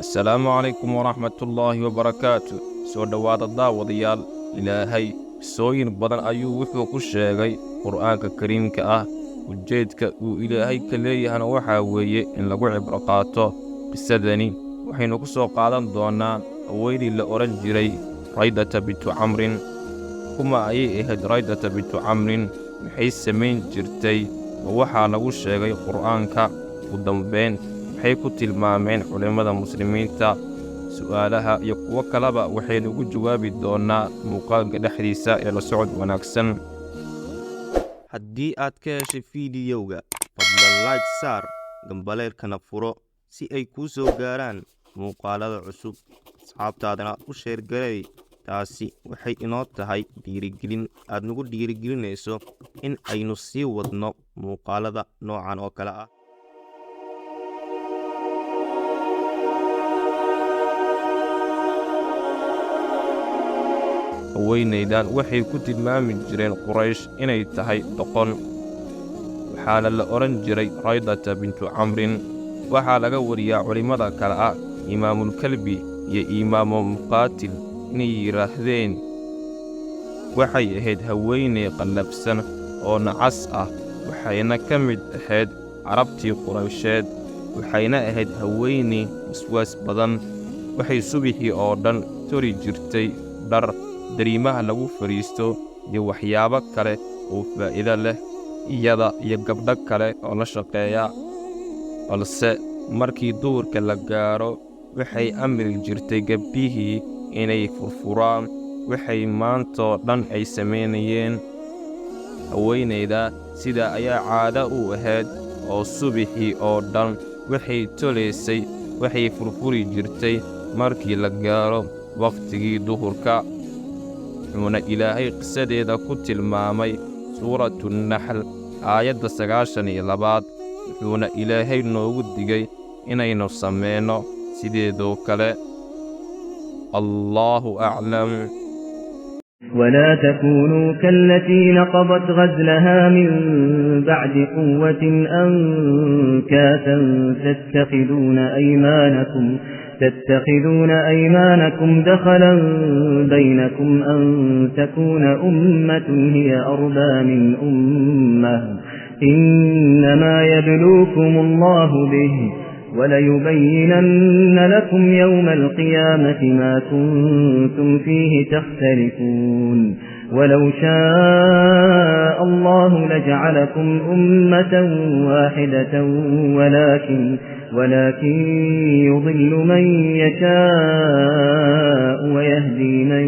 السلام عليكم ورحمة الله وبركاته. سو دhowaada daawadayaal, ilaahay qisooyin badan ayuu wuxuu ku sheegay qur'aanka kariimka ah. ujeedka uu ilaahay ka leeyahana waxaa weeye in lagu cibro qaato. qisadani waxaynu ku soo qaadan doonaa haweeney la oran jiray Raydata bintu Camrin. kuma ayay ahayd Raydata bintu Camrin? maxay samayn jirtay? waxaa lagu sheegay qur'aanka. ugu dambeyn waxay ku tilmaameen culimada muslimiinta. su'aalaha iyo kuwa kaleba waxaynu ugu jawaabi doonaa muuqaalka dhexdiisa ee la socod wanaagsan. haddii aad ka heshay fiidiyowga, fadlan like saar, gambaleelkana furo si ay kuu soo gaaraan muuqaalada cusub. asxaabtaadana u sheergaray. taasi waxay inoo tahay dhiirigelin aad nagu dhiirigelinayso in aynu sii wadno muuqaalada noocan oo kale ah. haweenaydan waxay ku tilmaami jireen Quraysh inay tahay doqon. waxaana la oran jiray Raydata bintu Camrin. waxaa laga wariyaa culimada kale ah Imaamul Kalbi iyo Imaamu Muqaatil inay yiraahdeen waxay ahayd haweeney qallabsan oo nacas ah, waxayna ka mid ahayd carabtii Quraysheed. waxayna ahayd haweeney waswaas badan. waxay subaxii oo dhan tori jirtay dhar, dariimaha lagu fariisto iyo waxyaabo kale oo faa'iido leh, iyada iyo gabdho kale oo la shaqeeya. balse markii duurka la gaaro waxay amri jirtay gabdhihii inay furfuraan waxay maantoo dhan ay samaynayeen. haweenayda sidaa ayaa caado u ahayd oo subaxii oo dhan waxay tolaysay, waxay furfuri jirtay markii la gaaro wakhtigii duhurka. wuxuuna ilaahay qisadeeda ku tilmaamay suuratu Naxl aayadda 92. wuxuuna ilaahay noogu digay inaynu samayno sideedoo kale. Allahu aclam. ولا تكونوا كالتي نقضت غزلها من بعد قوة أنكاثا تتخذون أيمانكم دخلا بينكم أن تكون أمة هي أربى من أمة إنما يبلوكم الله به وليبينن لكم يوم القيامة ما كنتم فيه تختلفون ولو شاء الله لجعلكم أمة واحدة ولكن يضل من يشاء ويهدي من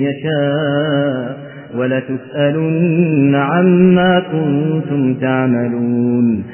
يشاء ولتسألن عما كنتم تعملون.